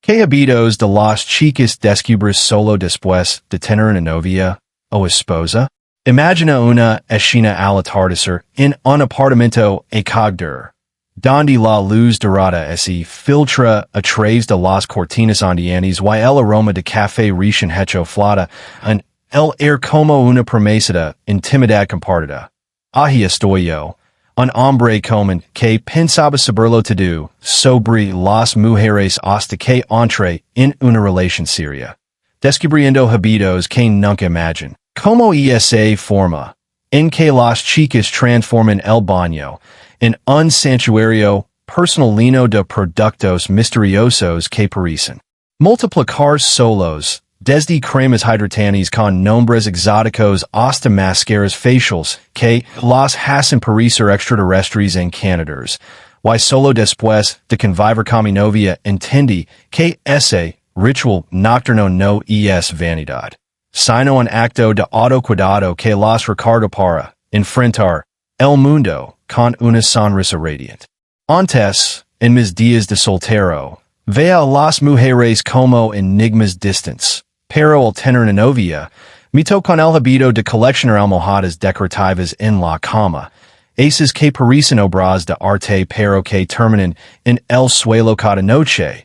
Que Hábitos de las Chicas Descubriste solo después de tener una novia o esposa? Imagina una escena al atardecer en un apartamento acogedor, donde la luz dorada se filtra a través de las cortinas ondeantes y el aroma de café recién hecho flota en el air como una promesa de intimidad compartida. Ahí estoy yo, un hombre común que pensaba saberlo todo sobre las mujeres hasta que entré en una relación seria, descubriendo hábitos que nunca imaginé. Como esa forma en que las chicas transforman el baño en un santuario personal lleno de productos misteriosos que parecen multiplicar solos, desde cremas hidratantes con nombres exóticos hasta mascaras facials que las hacen parecer extraterrestres encantadoras. Y solo después de convivir con mi novia entendí que ese ritual nocturno no es vanidad, sino un acto de autocuidado que las recarga para enfrentar el mundo con una sonrisa radiante. Antes, en mis días de soltero, veía a las mujeres como enigmas distantes, pero al tener una novia, me tocó con el hábito de coleccionar almohadas decorativas en la cama, esas que parecen obras de arte pero que terminan en el suelo cada noche.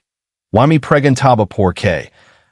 Y me preguntaba por qué,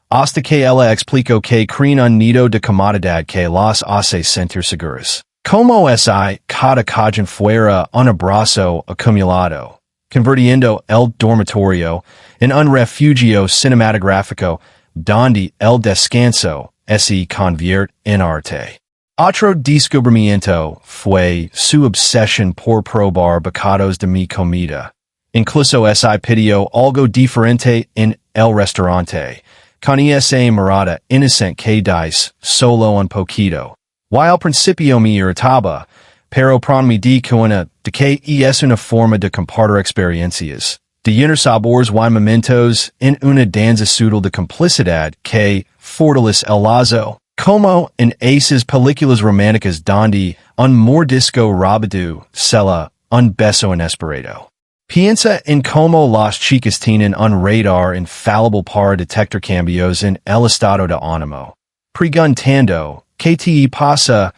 hasta que ella explicó que creen un nido de comodidad que las hace sentir seguras. Como si cada cajon fuera un abrazo acumulado, convirtiendo el dormitorio en un refugio cinematográfico donde el descanso se convierte en arte. Otro descubrimiento fue su obsesión por probar bocados de mi comida. Incluso se pidió algo diferente en el restaurante, con esa mirada inocente que dice solo un poquito. Y al principio me irritaba, pero pronto me di cuenta de que es una forma de compartir experiencias, de llenar sabores y momentos en una danza sutil de complicidad que fortalece el lazo, como en esas películas románticas donde un mordisco rápido sella un beso inesperado. Piensa en cómo las chicas tienen un radar infalible para detectar cambios en el estado de ánimo, preguntando ¿qué te pasa?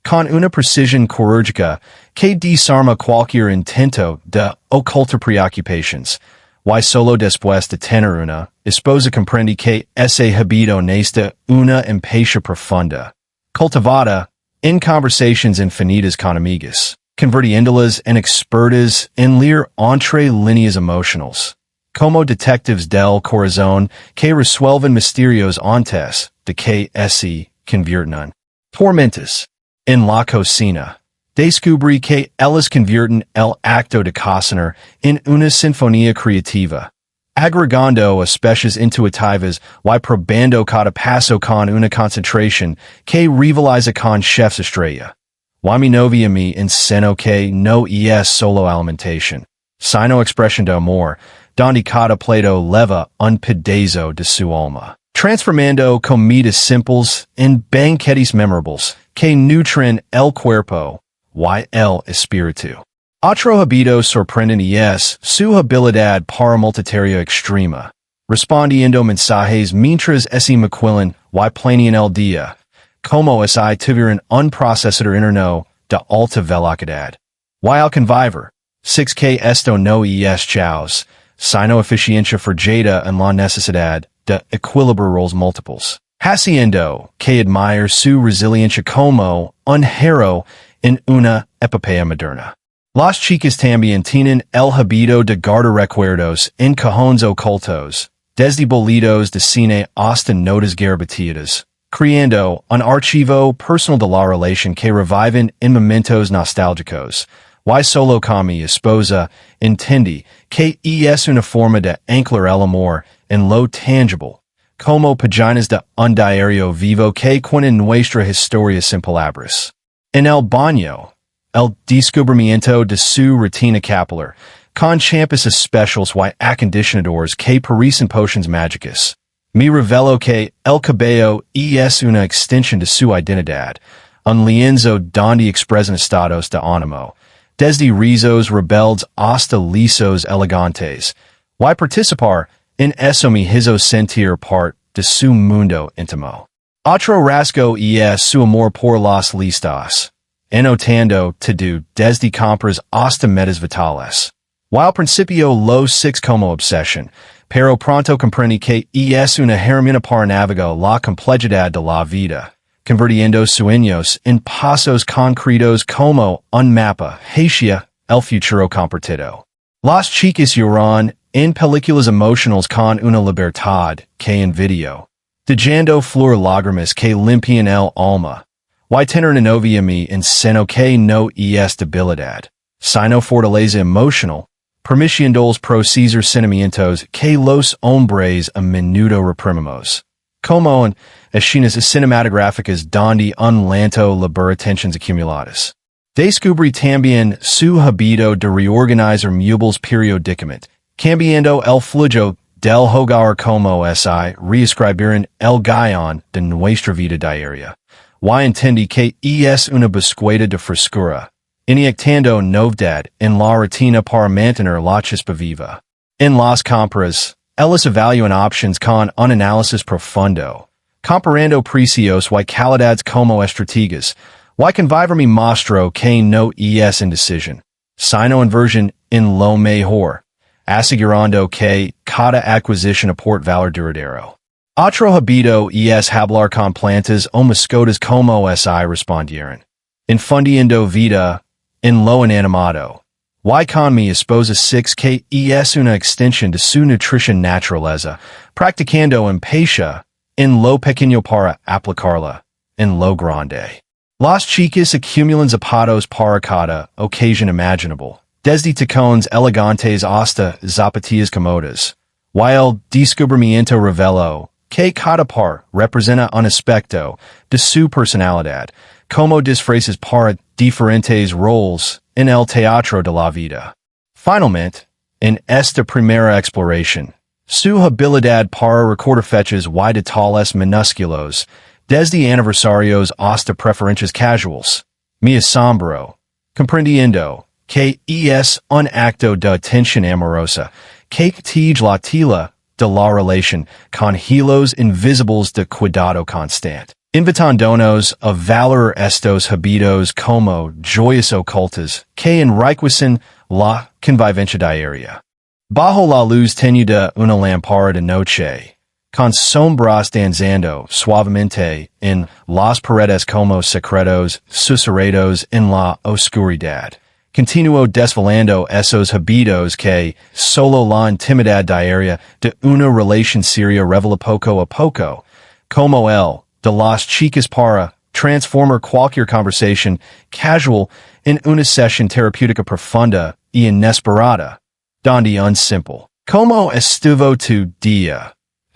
Con una precisión quirúrgica que desarma cualquier intento de ocultar preocupaciones. Y solo después de tener una esposa comprendí que ese hábito necesita una empatía profunda, cultivada en conversaciones infinitas con amigas, convirtiéndolas en expertas en leer entre líneas emocionales, como detectives del corazón que resuelven misterios antes de que se conviertan en tormentas. En la cocina, descubrí que ellas convierten el acto de cocinar en una sinfonía creativa, agregando especies intuitivas y probando cada paso con una concentración que rivaliza con chefs estrella. Y mi novia me enseñó que no es solo alimentación, sino expresión de amor, donde cada plato leva un pedazo de su alma, transformando comidas simples en banquetes memorables que nutren el cuerpo y el espíritu. Otro hábito sorprendente es su habilidad para multitarea extrema, respondiendo mensajes mientras se maquilan y planean el día, como si tuvieran un procesador interno de alta velocidad. Y al convivir, 6 que esto no es chaos, sino eficiencia forjada en la necesidad de equilibrar roles múltiples, haciendo que admire su resiliencia como un héroe en una epopeya moderna. Las chicas también tienen el hábito de guardar recuerdos en cajones ocultos, desde bolitos de cine hasta notas garbatidas, creando un archivo personal de la relación que reviven en momentos nostálgicos. Y solo con mi esposa entendí que es una forma de anclar el amor en lo tangible, como páginas de un diario vivo que cuentan nuestra historia sin palabras. En el baño, el descubrimiento de su rutina capilar, con champos especiales y acondicionadores que parecen potions mágicas, me reveló que el cabello es una extensión de su identidad, un lienzo donde expresan estados de ánimo, desde rizos rebeldes hasta lisos elegantes, y participar en eso me hizo sentir parte de su mundo íntimo. Otro rasgo es su amor por las listas, enotando todo desde compras hasta metas vitales. While principio lo six como obsesión, pero pronto comprendí que es una herramienta para navegar la complejidad de la vida, convirtiendo sueños en pasos concretos como un mapa hacia el futuro compartido. Las chicas lloran en películas emocionales con una libertad que en video, dejando flor lágrimas que limpian el alma. Why tener una novia me enseñó que no es debilidad, sino fortaleza emocional, permitiendo los procesos sentimientos que los hombres a menudo reprimimos. Como en escenas cinematográficas donde un lento libera tensiones acumuladas. Descubrí también su hábito de reorganizar muebles periódicamente, cambiando el flujo del hogar como si reescribieran el guión de nuestra vida diaria. Y entendí que es una búsqueda de frescura, inyectando novedad en la rutina para mantener la chispa viva. En las compras, ellos evalúan options con un análisis profundo, comparando precios y calidades como estrategias, y convivir me mostró que no es indecisión, sino inversión en lo mejor, asegurando que cada adquisición aporta valor duradero. Otro hábito es hablar con plantas o mascotas como si respondieran, infundiendo vida en lo inanimado. Y con mi esposa 6 que es una extensión de su nutrición naturaleza, practicando empatía en lo pequeño para aplicarla en lo grande. Las chicas acumulan zapatos para cada ocasión imaginable, desde tacones elegantes hasta zapatillas cómodas, while descubrimiento reveló que cada par representa un aspecto de su personalidad, como disfraces para diferentes roles en el teatro de la vida. Finalmente, en esta primera exploración, su habilidad para recordar fechas y detalles minúsculos, desde aniversarios hasta preferencias casuales, me asombró, comprendiendo que es un acto de atención amorosa que tige la tela de la relación con hilos invisibles de cuidado constante, invitándonos a valorar estos hábitos como joyas ocultas que enriquecen la convivencia diaria. Bajo la luz tenue de una lámpara de noche, con sombras danzando suavemente en las paredes como secretos susurrados en la oscuridad. Continuó desvelando esos hábitos que solo la intimidad diaria de una relación seria revela poco a poco, como el de las chicas para transformar cualquier conversación casual en una sesión terapéutica profunda y inesperada, donde un simple ¿Cómo estuvo tu día?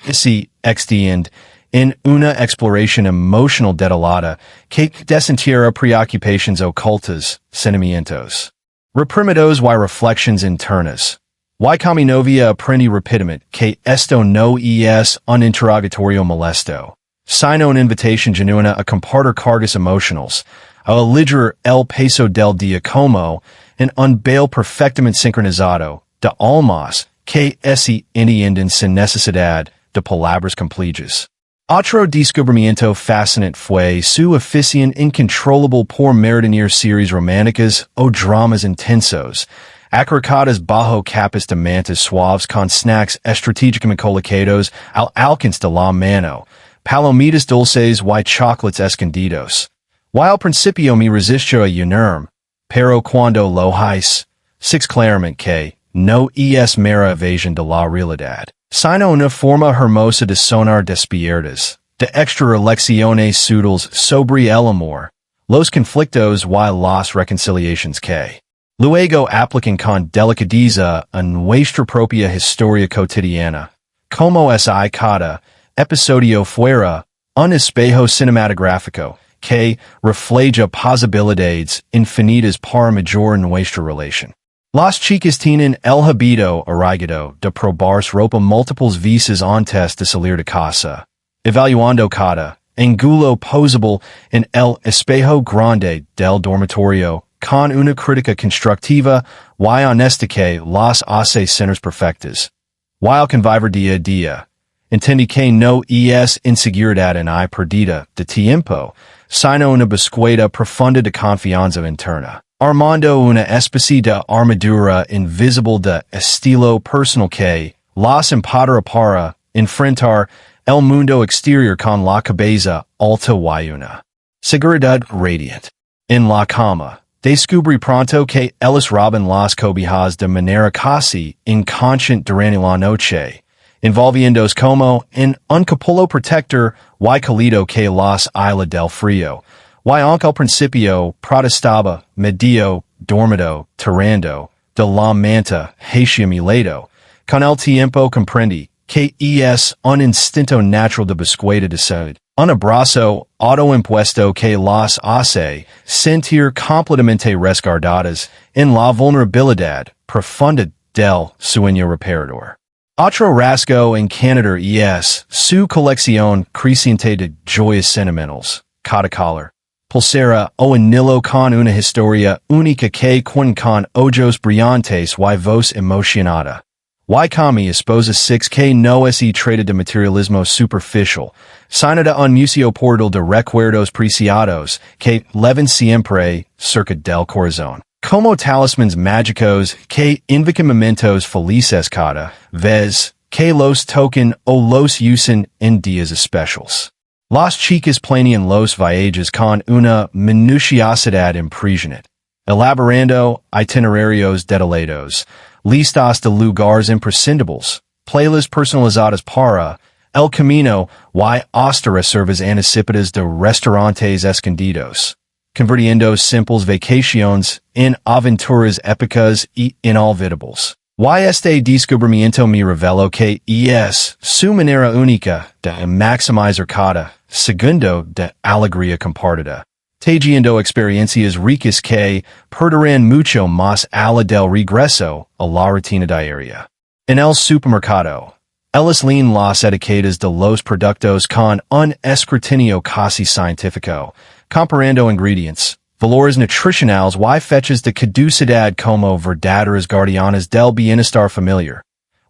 Se extiende en una exploración emocional detallada que desentierra preocupaciones ocultas, sentimientos reprimidos y reflexiones internas. Y con mi novia aprendí rápidamente que esto no es un interrogatorio molesto, sino una invitación genuina a compartir cargas emocionales, a aligerar el peso del día como en un baile perfectamente sincronizado de almas que se entienden sin necesidad de palabras complejas. Otro descubrimiento fascinante fue su afición incontrolable por maratonear series románticas o dramas intensos, acarcadas bajo capas de mantas suaves con snacks estratégicamente colocados al alcance de la mano, palomitas dulces y chocolates escondidos. Y al principio me resistió a unirme, pero cuando lo hice, six claramente que no es mera evasión de la realidad, sino una forma hermosa de sonar despiertas, de extra lecciones sutiles sobre el amor, los conflictos y las reconciliaciones que luego aplican con delicadeza a nuestra propia historia cotidiana, como si cada episodio fuera un espejo cinematográfico que refleja posibilidades infinitas para mejorar nuestra relación. Las chicas tienen el hábito arraigado de probarse ropa múltiples veces antes de salir de casa, evaluando cada ángulo posible en el espejo grande del dormitorio con una crítica constructiva y honesta que las hace cenas perfectas. While conviver dia dia. Entendí que no es inseguridad en I perdida de tiempo, sino una búsqueda profunda de confianza interna. Armando una especie de armadura invisible de estilo personal que los empodera para enfrentar el mundo exterior con la cabeza alta y una seguridad radiant. En la cama, descubrí pronto que ellas roban las cobijas de manera casi inconsciente durante la noche, envolviéndose como en un capullo protector y cálido que los isla del frío, y aunque al principio protestaba, medio, dormido, tirando, de la manta, hacia mi lado, con el tiempo comprendí que es un instinto natural de búsqueda de salud. Un abrazo autoimpuesto que las hace sentir completamente resguardadas en la vulnerabilidad profunda del sueño reparador. Otro rasgo en Canadá es su colección creciente de joyas sentimentales, cada color, pulsera o anillo con una historia única que cuenta con ojos brillantes y voz emocionada. Y con mi esposa 6 que no es trata de materialismo superficial, sino de un museo portal de recuerdos preciados que leven siempre cerca del corazón. Como talismans mágicos que invocan momentos felices cada vez que los tocan o los usan en días especiales. Las chicas planean los viajes con una minuciosidad impresionante, elaborando itinerarios detallados, listas de lugares imprescindibles, playlists personalizadas para el camino y hasta reservas anticipadas de restaurantes escondidos, convirtiendo simples vacaciones en aventuras épicas y inolvidables. Y este descubrimiento me reveló que es su manera única de maximizar cada segundo de alegría compartida, tejiendo experiencias ricas que perderán mucho más allá del regreso a la rutina diaria. En el supermercado, ellas leen las etiquetas de los productos con un escrutinio casi científico, comparando ingredients, valores nutricionales y fechas de caducidad como verdaderas guardianas del bienestar familiar.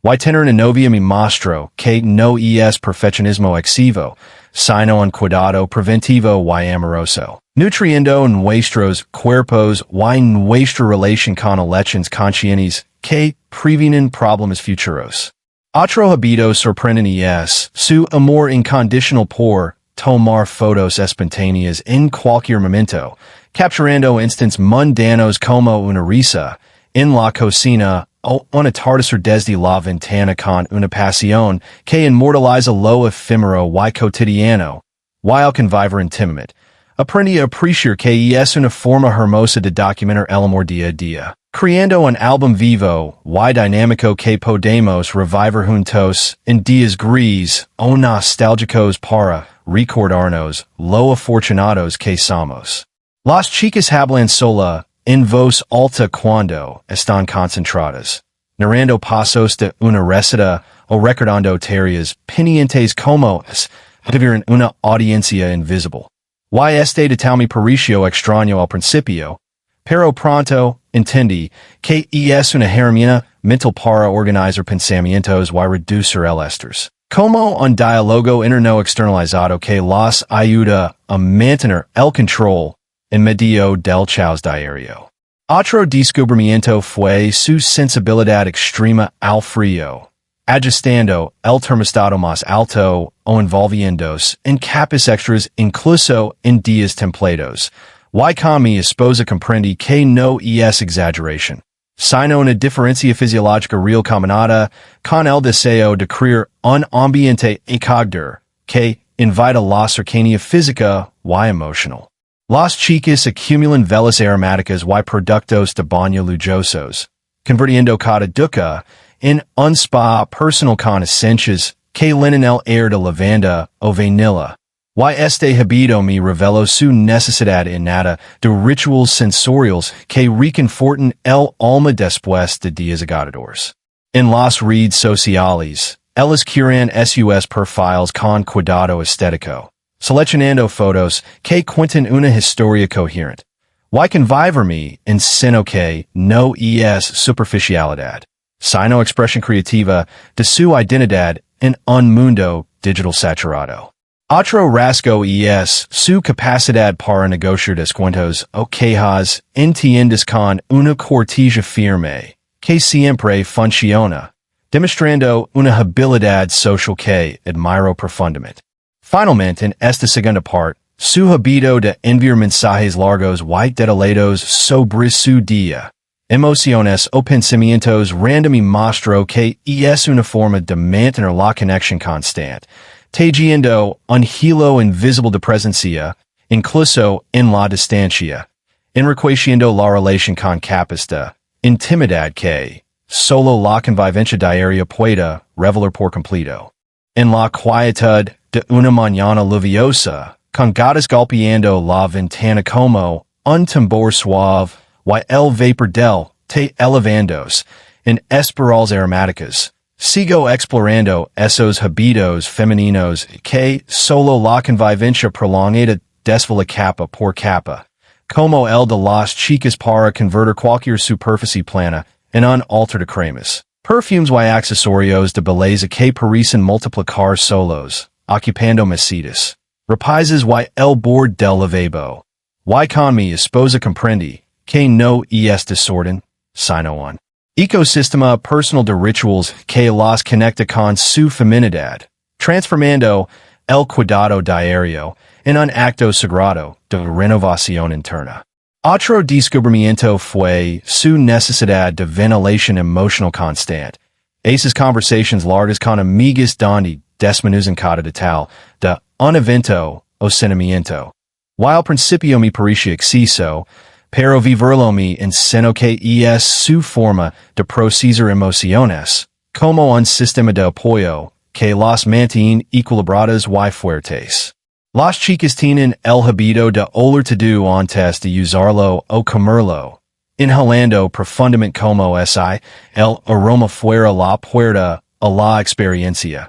Y tener una novia me mostró que no es perfeccionismo excesivo, sino un cuidado preventivo y amoroso, nutriendo nuestros cuerpos y nuestra relación con elecciones conscientes que previenen problemas futuros. Otro hábito sorprendente es su amor incondicional por tomar fotos espontáneas en cualquier momento, capturando instantes mundanos como una risa en la cocina o un atardecer desde la ventana con una pasión que inmortaliza lo efímero y cotidiano, while convivir intimamente. Aprendí a apreciar que es una forma hermosa de documentar el amor día a día, creando un álbum vivo y dinámico que podemos revivir juntos en días gris o nostálgicos para recordarnos lo afortunados que somos. Las chicas hablan sola en voz alta cuando están concentradas, narrando pasos de una receta o recordando tareas pendientes como es vivir en una audiencia invisible. Y este detalle me pareció extraño al principio, pero pronto entendí que es una herramienta mental para organizar pensamientos y reducir el estrés. Como un diálogo interno externalizado que los ayuda a mantener el control en medio del caos diario. Otro descubrimiento fue su sensibilidad extrema al frío, ajustando el termostato más alto o envolviéndose en capas extras incluso en días templados. Y con mi esposa comprendí que no es exageración, sino una diferencia fisiológica real combinada con el deseo de crear un ambiente acogedor que invita la cercanía física y emocional. Las chicas acumulan velas aromáticas y productos de baño lujosos, convirtiendo cada ducha en un spa personal con esencias que llenan el aire de lavanda o vanilla. Y este hábito me reveló su necesidad innata de rituals sensoriales que reconfortan el alma después de días agotadores. En las redes sociales, ellas crean sus perfiles con cuidado estético, seleccionando fotos que cuentan una historia coherente. Y convivirme en seno que no es superficialidad, Sino expresión creativa de su identidad en un mundo digital saturado. Otro rasgo es su capacidad para negociar descuentos o quejas en tiendas con una cortilla firme, que siempre funciona, demostrando una habilidad social que admiro profundamente. Finalmente, en esta segunda parte, su hábito de enviar mensajes largos y detallados sobre su día, emociones o pensamientos random y mostró que es una forma de mantener la conexión constante, tejiendo un hilo invisible de presencia, incluso en la distancia, enriqueciendo la relación con capas de intimidad que solo la convivencia diaria puede revelar por completo. En la quietud de una mañana lluviosa, con gatas golpeando la ventana como un tambor suave, y el vapor del té elevándose en espirales aromáticas, sigo explorando esos hábitos femeninos que solo la convivencia prolongada desvela capa por capa, como el de las chicas para convertir cualquier superficie plana en un altar de cremas. Perfumes y accesorios de belleza que parecen multiplicar solos, ocupando mesitas. Repises y el bord del lavabo. Y con mi esposa comprendí que no es desorden, sino un ecosistema personal de rituals que las conecta con su feminidad, transformando el cuidado diario en un acto sagrado de renovación interna. Otro descubrimiento fue su necesidad de ventilación emocional constante. Esas conversations largas con amigas donde desmenuzan cada detalle de un evento o sentimiento. Y al principio me parecía exceso, pero vivirlo me enseñó que es su forma de procesar emociones, como un sistema de apoyo que las mantiene equilibradas y fuertes. Las chicas tienen el hábito de oler todo antes de usarlo o comerlo, inhalando profundamente como si el aroma fuera la puerta a la experiencia.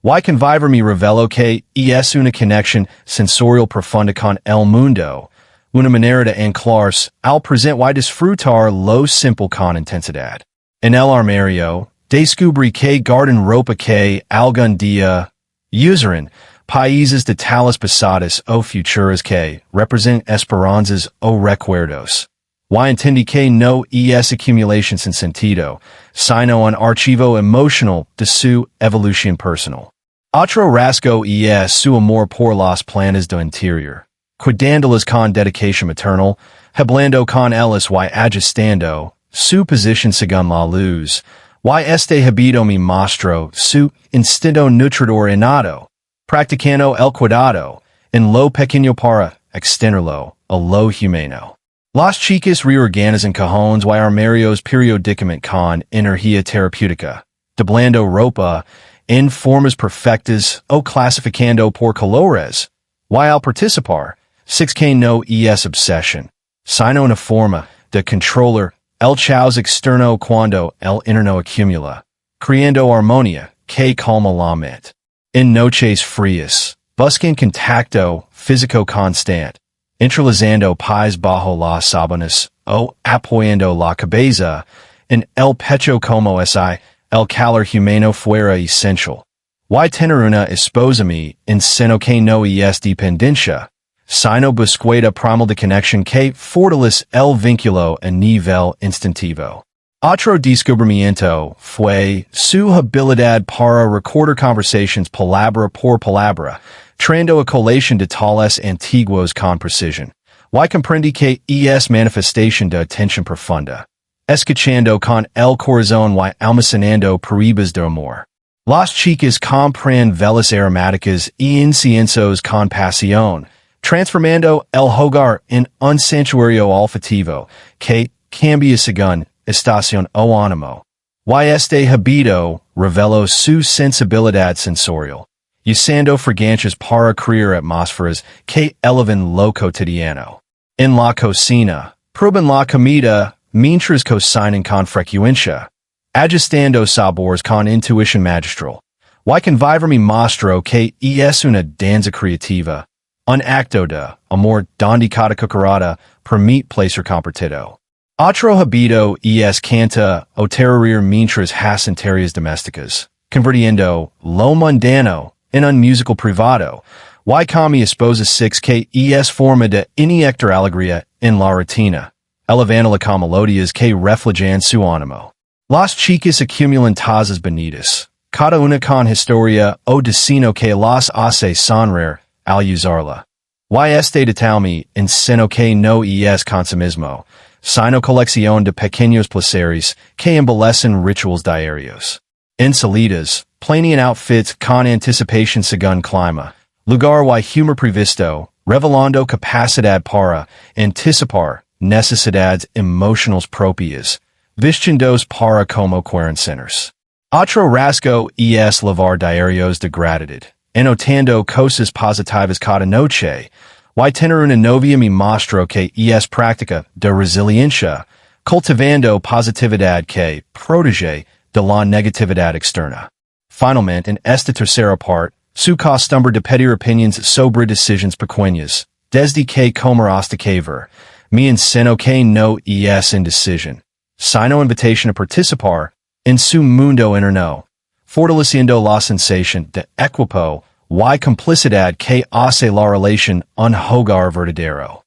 Y convivir me reveló que es una conexión sensorial profunda con el mundo, una manera de anclarse al presente y disfrutar lo simple con intensidad. En el armario, descubrí que guardan ropa que algún día usarán, países de talas pasadas o futuras que representan esperanzas o recuerdos. Y entendí que no es acumulación sin sentido, sino un archivo emocional de su evolución personal. Otro rasgo es su amor por las plantas de interior, cuidándolas con dedicación maternal, hablando con ellas y ajustando su posición según la luz, y este hábito me mostró su instinto nutridor innato, practicando el cuidado en lo pequeño para extenderlo a lo humano. Las chicas reorganizan cajones y armarios periódicamente con energía terapéutica, doblando ropa en formas perfectas o clasificando por colores, y al participar, six que no es obsesión, sino una forma de controlar el caos externo cuando el interno acumula, creando armonía que calma la mente. En noches frías, busquen contacto físico constante, entrelazando pies bajo las sábanas o apoyando la cabeza en el pecho como si el calor humano fuera essential. Y tener una esposa me enseñó que no es dependencia, sino búsqueda primal de conexión que fortalece el vínculo a nivel instintivo. Otro descubrimiento fue su habilidad para recordar conversations palabra por palabra, trayendo a colación detalles antiguos con precisión. Y comprendí que es manifestación de atención profunda, escuchando con el corazón y almacenando peribas de amor. Las chicas compran velas aromáticas y inciensos con pasión, transformando el hogar en un santuario olfativo que cambia según estación o ánimo. Y este hábito reveló su sensibilidad sensorial, usando fragancias para crear atmósferas que elevan lo cotidiano. En la cocina, prueben la comida mientras cocinan con frecuencia, ajustando sabores con intuición magistral. Y convivir me mostró que es una danza creativa, un acto de amor donde cada cucharada permite placer compartido. Otro habito es canta o terrorir mientras hacen tareas domésticas, convirtiendo lo mundano en un musical privado. Y con mi esposa 6 que es forma de inyectar alegría en la rutina, elevando las melodías que reflejan su ánimo. Las chicas acumulan tasas bonitas, cada una con historia o destino que las hace sonreír al usarla. Y este detalme en seno que no es consumismo, sino colección de pequeños placeres que embellecen rituals diarios. En salidas, planean outfits con anticipación según clima, lugar y humor previsto, revelando capacidad para anticipar necesidades emocionales propias, vistiendos para como cuarentenas. Otro rasgo es lavar diarios de gratitud, anotando cosas positivas cada noche, y tener una novia me mostró que es práctica de resiliencia, cultivando positividad que protege de la negatividad externa. Finalmente, en esta tercera parte, su costumbre de pedir opinions sobre decisiones pequeñas, desde que comer hasta que ver, me enseñó que no es indecisión, sino invitación a participar en su mundo interno, fortaleciendo la sensación de equipo y complicidad que hace la relación un hogar verdadero.